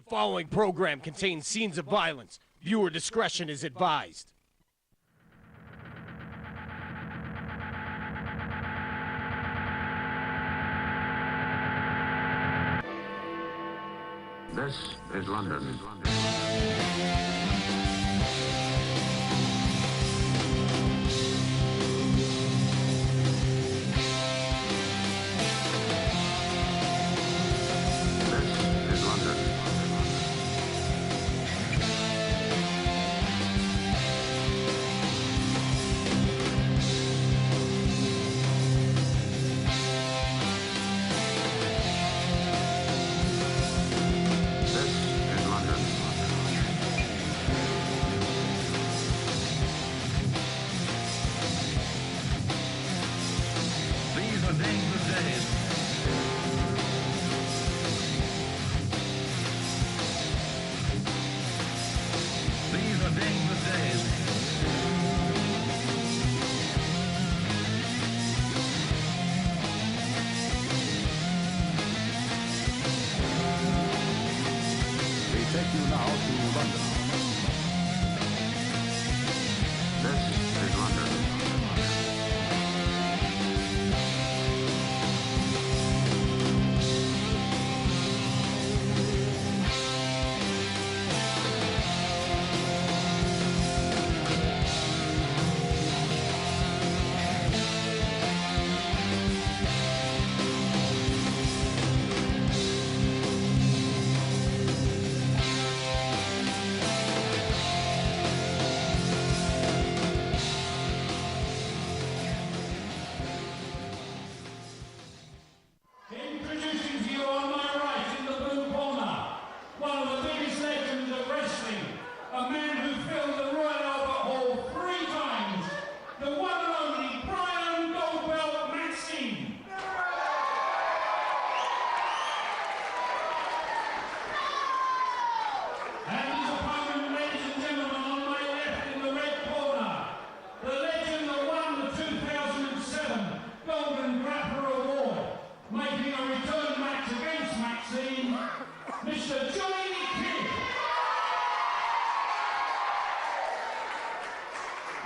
following program contains scenes of violence. Viewer discretion is advised. This is London.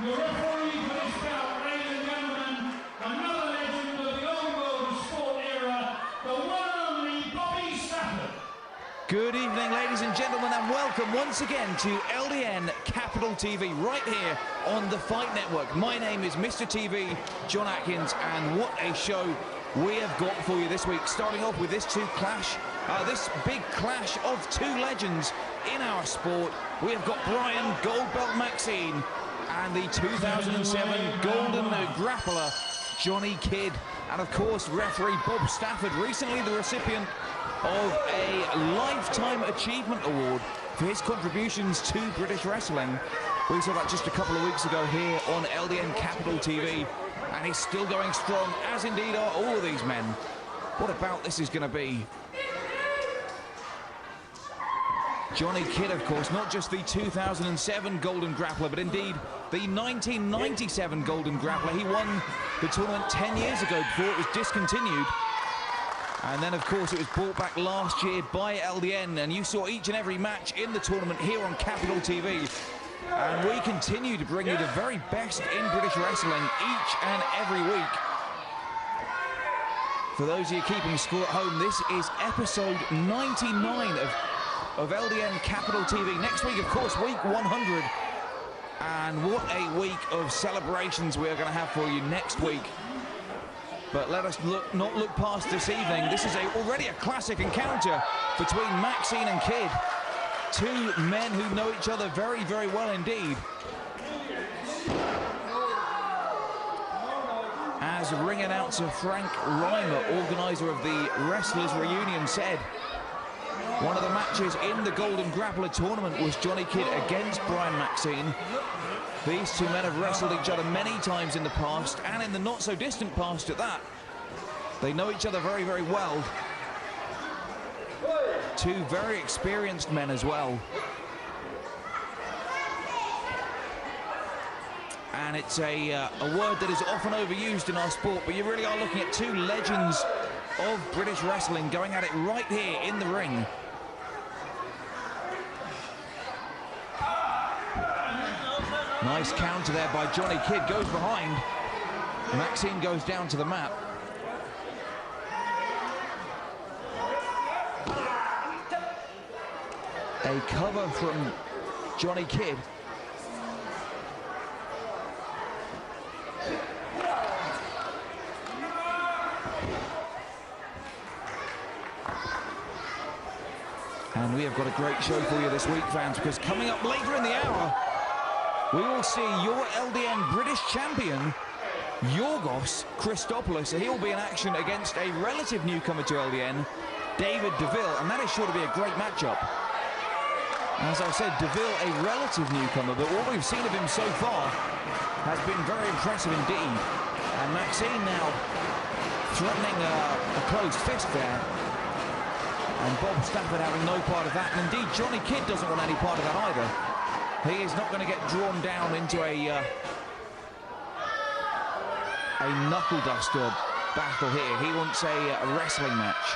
Your referee for this bout, ladies and gentlemen, another legend of the old world of sport era, the one and only Bobby Stafford. Good evening, ladies and gentlemen, and welcome once again to LDN Capital TV, right here on the Fight Network. My name is Mr. TV, John Atkins, and what a show we have got for you this week. Starting off with this this big clash of two legends in our sport. We have got Brian Goldbelt Maxine and the 2007 Golden Grappler Johnny Kidd, and of course referee Bob Stafford, recently the recipient of a Lifetime Achievement Award for his contributions to British wrestling. We saw that just a couple of weeks ago here on LDN Capital TV, and he's still going strong, as indeed are all of these men. What about this is going to be? Johnny Kidd, of course, not just the 2007 Golden Grappler, but indeed the 1997 Golden Grappler. He won the tournament 10 years ago before it was discontinued. And then, of course, it was brought back last year by LDN, and you saw each and every match in the tournament here on Capital TV. And we continue to bring you the very best in British wrestling each and every week. For those of you keeping score at home, this is episode 99 of LDN Capital TV. Next week, of course, week 100. And what a week of celebrations we are going to have for you next week. But let us not look past this evening. This is already a classic encounter between Maxine and Kidd. Two men who know each other very, very well indeed. As ring announcer Frank Reimer, organizer of the Wrestlers Reunion, said, one of the matches in the Golden Grappler tournament was Johnny Kidd against Brian Maxine. These two men have wrestled each other many times in the past, and in the not-so-distant past at that. They know each other very, very well. Two very experienced men as well. And it's a word that is often overused in our sport, but you really are looking at two legends of British wrestling going at it right here in the ring. Nice counter there by Johnny Kidd, goes behind. Maxine goes down to the mat. A cover from Johnny Kidd. And we have got a great show for you this week, fans, because coming up later in the hour, we will see your LDN British champion, Yorgos Christopoulos. He will be in action against a relative newcomer to LDN, David DeVille, and that is sure to be a great matchup. As I said, DeVille, a relative newcomer, but what we've seen of him so far has been very impressive indeed. And Maxine now threatening a closed fist there. And Bob Stafford having no part of that. And indeed, Johnny Kidd doesn't want any part of that either. He is not going to get drawn down into a knuckle duster battle here. He wants a wrestling match.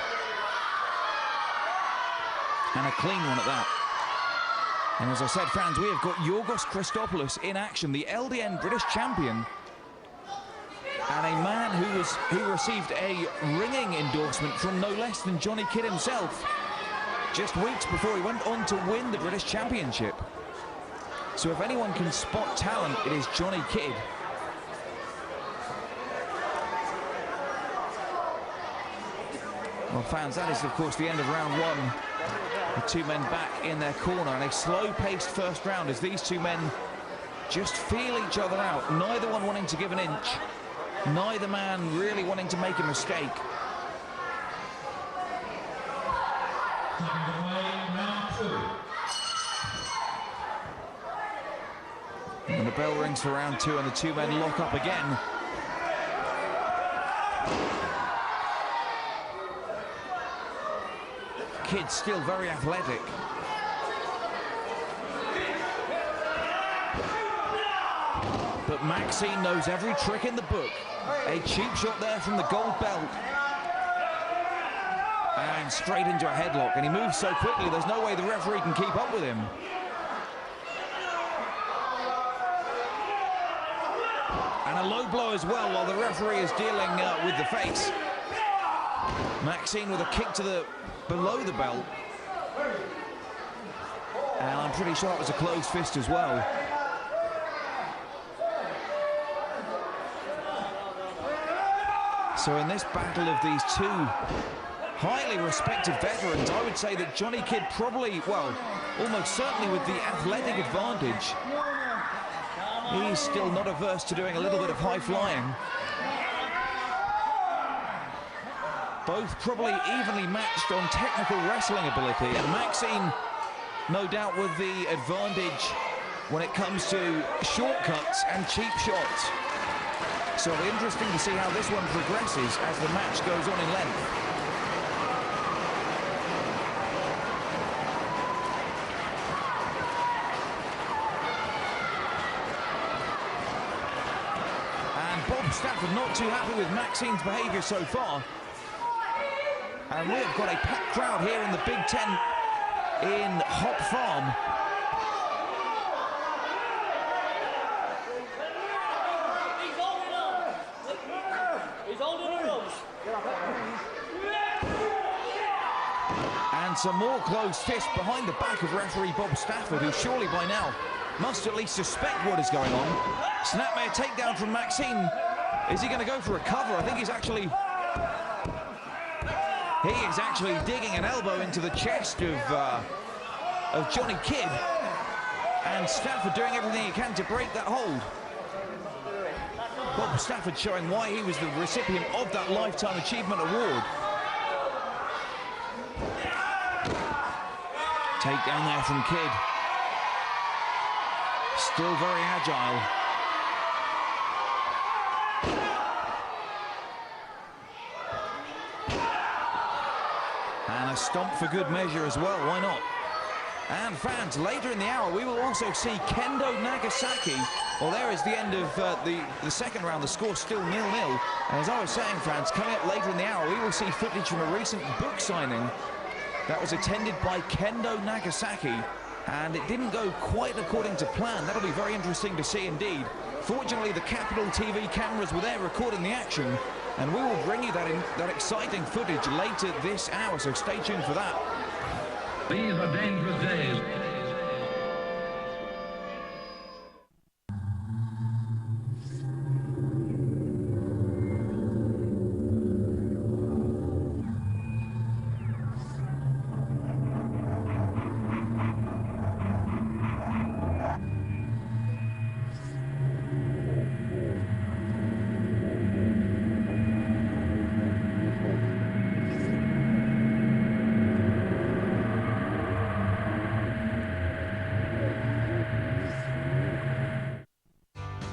And a clean one at that. And as I said, fans, we have got Yorgos Christopoulos in action, the LDN British champion. And a man who received a ringing endorsement from no less than Johnny Kidd himself just weeks before he went on to win the British Championship. So if anyone can spot talent, it is Johnny Kidd. Well, fans, that is, of course, the end of round one. The two men back in their corner, and a slow-paced first round as these two men just feel each other out. Neither one wanting to give an inch. Neither man really wanting to make a mistake. And the bell rings for round two, and the two men lock up again. Kidd still very athletic. But Maxine knows every trick in the book. A cheap shot there from the gold belt. And straight into a headlock. And he moves so quickly, there's no way the referee can keep up with him. And a low blow as well while the referee is dealing with the face. Maxine with a kick to the below the belt. And I'm pretty sure it was a closed fist as well. So in this battle of these two highly respected veterans, I would say that Johnny Kidd probably, well, almost certainly with the athletic advantage. He's still not averse to doing a little bit of high flying. Both probably evenly matched on technical wrestling ability, and Maxine, no doubt, with the advantage when it comes to shortcuts and cheap shots. So it'll be interesting to see how this one progresses as the match goes on in length. And Bob Stafford not too happy with Maxine's behaviour so far. And we've got a packed crowd here in the Big Tent in Hop Farm. He's holding the ropes. And some more closed fists behind the back of referee Bob Stafford, who surely by now must at least suspect what is going on. Snapmare takedown from Maxine. Is he going to go for a cover? I think he's actually... He is actually digging an elbow into the chest of Johnny Kidd, and Stafford doing everything he can to break that hold. Bob Stafford showing why he was the recipient of that Lifetime Achievement Award. Takedown there from Kidd. Still very agile. And a stomp for good measure as well, why not? And fans, later in the hour, we will also see Kendo Nagasaki. Well, there is the end of the second round. The score still 0-0. And as I was saying, fans, coming up later in the hour, we will see footage from a recent book signing that was attended by Kendo Nagasaki. and it didn't go quite according to plan. That'll be very interesting to see indeed. Fortunately, the Capital TV cameras were there recording the action, and we will bring you that exciting footage later this hour, so stay tuned for that. These are dangerous days.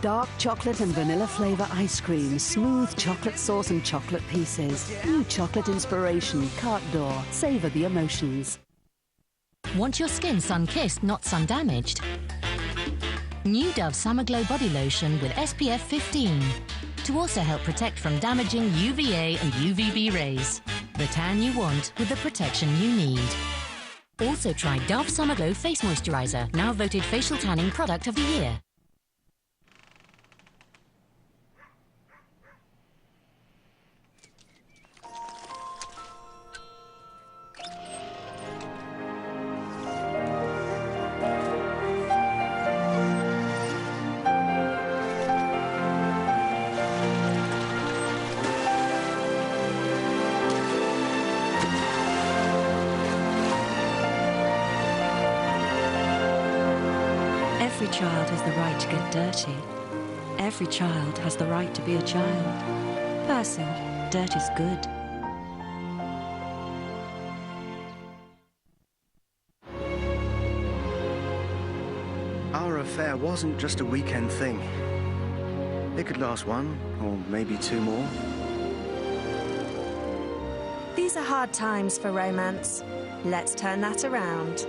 Dark chocolate and vanilla flavour ice cream, smooth chocolate sauce and chocolate pieces. New chocolate inspiration, cart door. Savour the emotions. Want your skin sun-kissed, not sun-damaged? New Dove Summer Glow Body Lotion with SPF 15 to also help protect from damaging UVA and UVB rays. The tan you want with the protection you need. Also try Dove Summer Glow Face Moisturiser, now voted Facial Tanning Product of the Year. Every child has the right to get dirty. Every child has the right to be a child. Person, dirt is good. Our affair wasn't just a weekend thing. It could last one, or maybe two more. These are hard times for romance. Let's turn that around.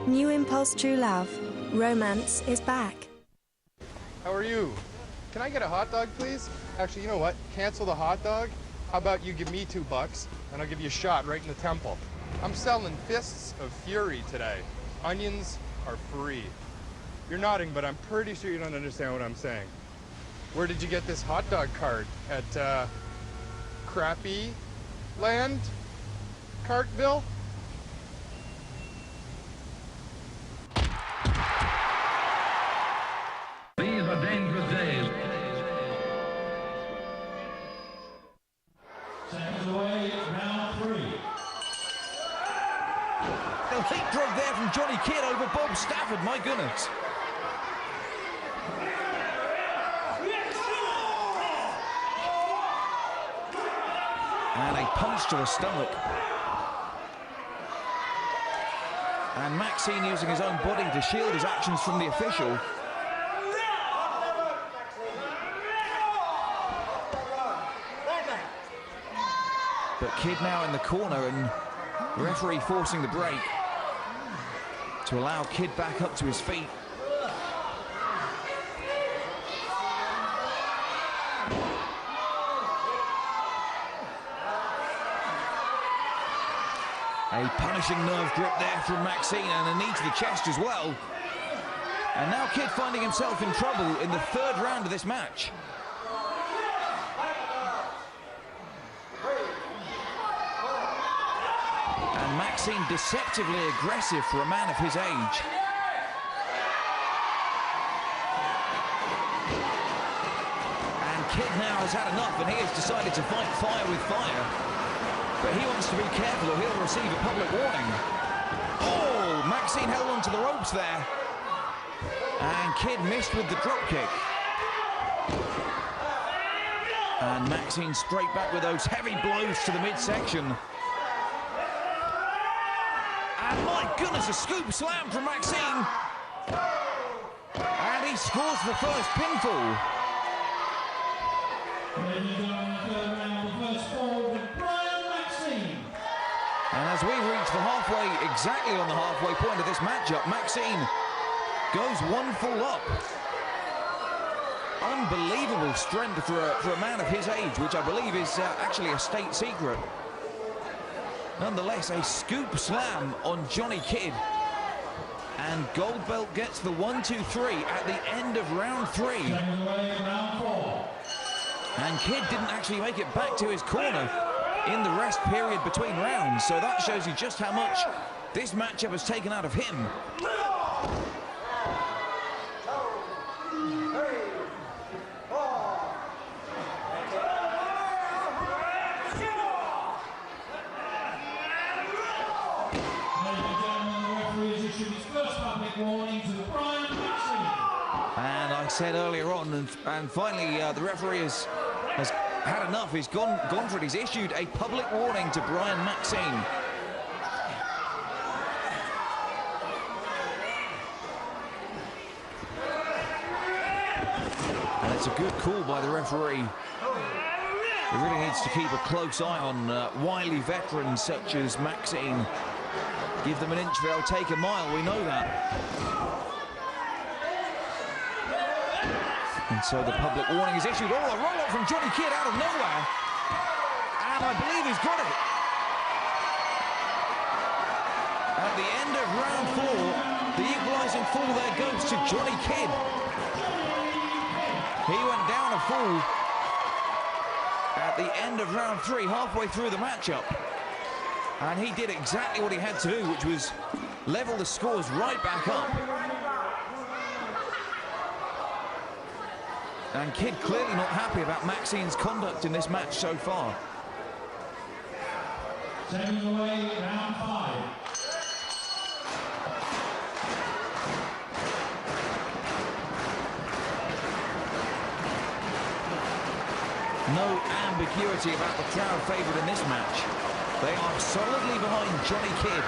New Impulse True Love. Romance is back. How are you? Can I get a hot dog, please? Actually, you know what? Cancel the hot dog. How about you give me $2 and I'll give you a shot right in the temple. I'm selling fists of fury today. Onions are free. You're nodding, but I'm pretty sure you don't understand what I'm saying. Where did you get this hot dog cart? At, Crappy Land? Cartville? These are dangerous days. Seconds away, round 3. A late drop there from Johnny Kidd over Bob Stafford, my goodness. And a punch to the stomach. And Maxine using his own body to shield his actions from the official. But Kidd now in the corner, and the referee forcing the break to allow Kidd back up to his feet. A punishing nerve grip there from Maxine, and a knee to the chest as well. And now Kidd finding himself in trouble in the third round of this match. And Maxine deceptively aggressive for a man of his age. And Kidd now has had enough, and he has decided to fight fire with fire. But he wants to be careful or he'll receive a public warning. Oh, Maxine held on to the ropes there. And Kidd missed with the drop kick. And Maxine straight back with those heavy blows to the midsection. And my goodness, a scoop slam from Maxine. And he scores the first pinfall. Brian Maxine. And as we reach the halfway, exactly on the halfway point of this matchup, Maxine goes one full up. Unbelievable strength for a man of his age, which I believe is actually a state secret. Nonetheless, a scoop slam on Johnny Kidd. And Goldbelt gets the 1-2-3 at the end of round 3. And Kidd didn't actually make it back to his corner in the rest period between rounds, so that shows you just how much this matchup has taken out of him. And I said earlier on, and finally the referee has had enough. He's gone for it. He's issued a public warning to Brian Maxine. And it's a good call by the referee. He really needs to keep a close eye on wily veterans such as Maxine. Give them an inch, they'll take a mile, we know that. And so the public warning is issued. Oh, a roll-up from Johnny Kidd out of nowhere. And I believe he's got it. At the end of round 4, the equalising fall there goes to Johnny Kidd. He went down a fall at the end of round 3, halfway through the matchup. And he did exactly what he had to do, which was level the scores right back up. And Kidd clearly not happy about Maxine's conduct in this match so far. Taking away round 5. No ambiguity about the crowd favourite in this match. They are solidly behind Johnny Kidd.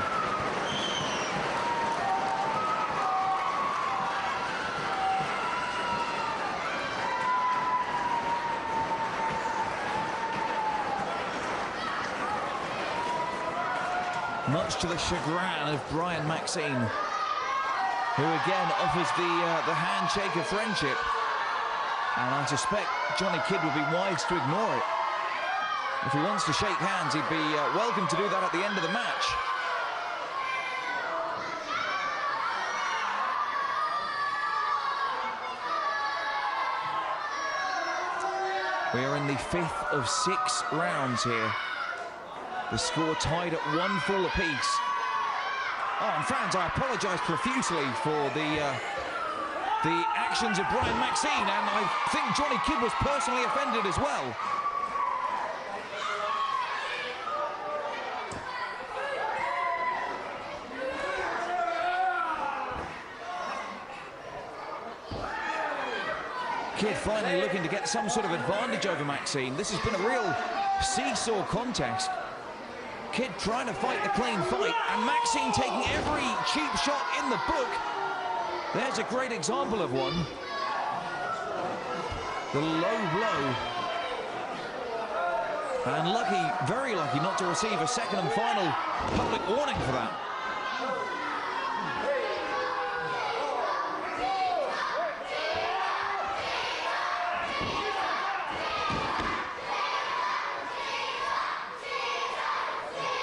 Much to the chagrin of Brian Maxine, who again offers the handshake of friendship. And I suspect Johnny Kidd would be wise to ignore it. If he wants to shake hands, he'd be welcome to do that at the end of the match. We are in the 5th of 6 rounds here. The score tied at 1 fall apiece. Oh, and fans, I apologise profusely for the actions of Brian Maxine, and I think Johnny Kidd was personally offended as well. Kidd finally looking to get some sort of advantage over Maxine. This has been a real seesaw contest. Kidd trying to fight the clean fight, and Maxine taking every cheap shot in the book. There's a great example of one. The low blow. And lucky, very lucky not to receive a second and final public warning for that.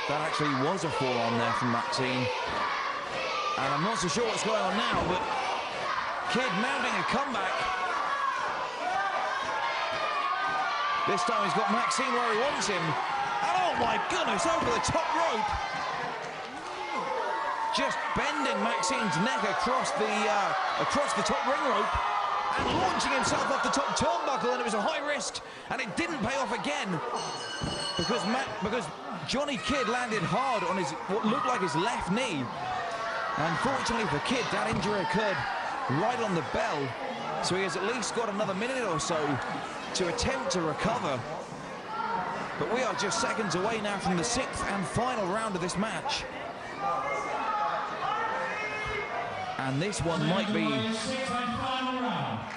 That actually was a forearm there from Maxine. And I'm not so sure what's going on now, but Kidd mounting a comeback. This time he's got Maxine where he wants him. And oh my goodness, over the top rope. Just bending Maxine's neck across the top ring rope and launching himself off the top turnbuckle, and it was a high risk, and it didn't pay off again because Johnny Kidd landed hard on his what looked like his left knee. Unfortunately for Kidd, that injury occurred right on the bell, so he has at least got another minute or so to attempt to recover. But we are just seconds away now from the 6th and final round of this match. And this one might be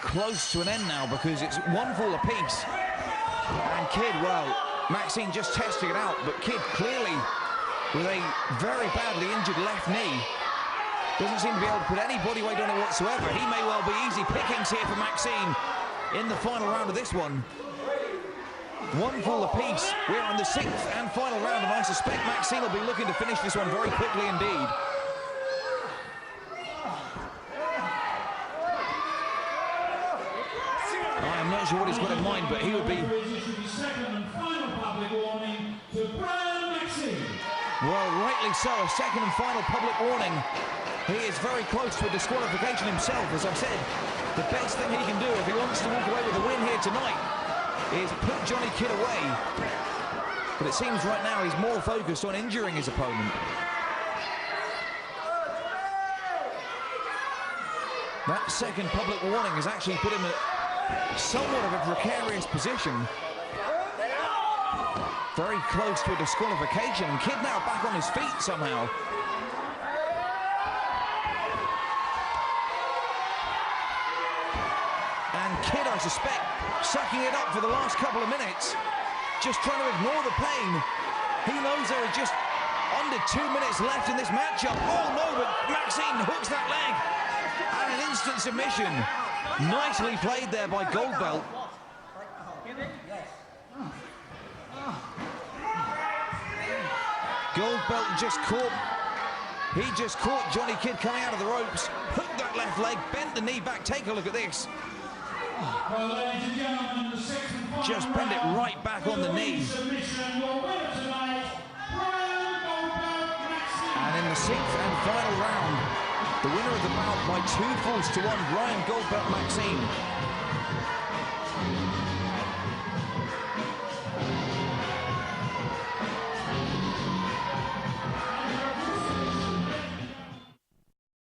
close to an end now, because it's 1 fall apiece. And Kidd, well, Maxine just testing it out, but Kidd clearly with a very badly injured left knee. Doesn't seem to be able to put any body weight on it whatsoever. He may well be easy pickings here for Maxine in the final round of this one. 1 fall apiece. We're on the 6th and final round, and I suspect Maxine will be looking to finish this one very quickly indeed. not sure what he's got in mind, but he would be... Second and final public warning to Brian Maxine. Well, rightly so, a second and final public warning. He is very close to a disqualification himself. As I said, the best thing he can do if he wants to walk away with a win here tonight is put Johnny Kidd away. But it seems right now he's more focused on injuring his opponent. That second public warning has actually put him in somewhat of a precarious position. Very close to a disqualification. Kidd now back on his feet somehow. And Kidd, I suspect, sucking it up for the last couple of minutes, just trying to ignore the pain. He knows there are just under 2 minutes left in this matchup. Oh no, but Maxine hooks that leg. And an instant submission. Nicely played there by Goldbelt. Goldbelt just caught Johnny Kidd coming out of the ropes, hooked that left leg, bent the knee back. Take a look at this. Well, ladies and gentlemen, the sixth and final Just bend it right back on the knee. submission, your winner tonight, Brian Maxine. And in the sixth and final round, the winner of the bout by 2 falls to 1, Brian Goldbelt Maxine.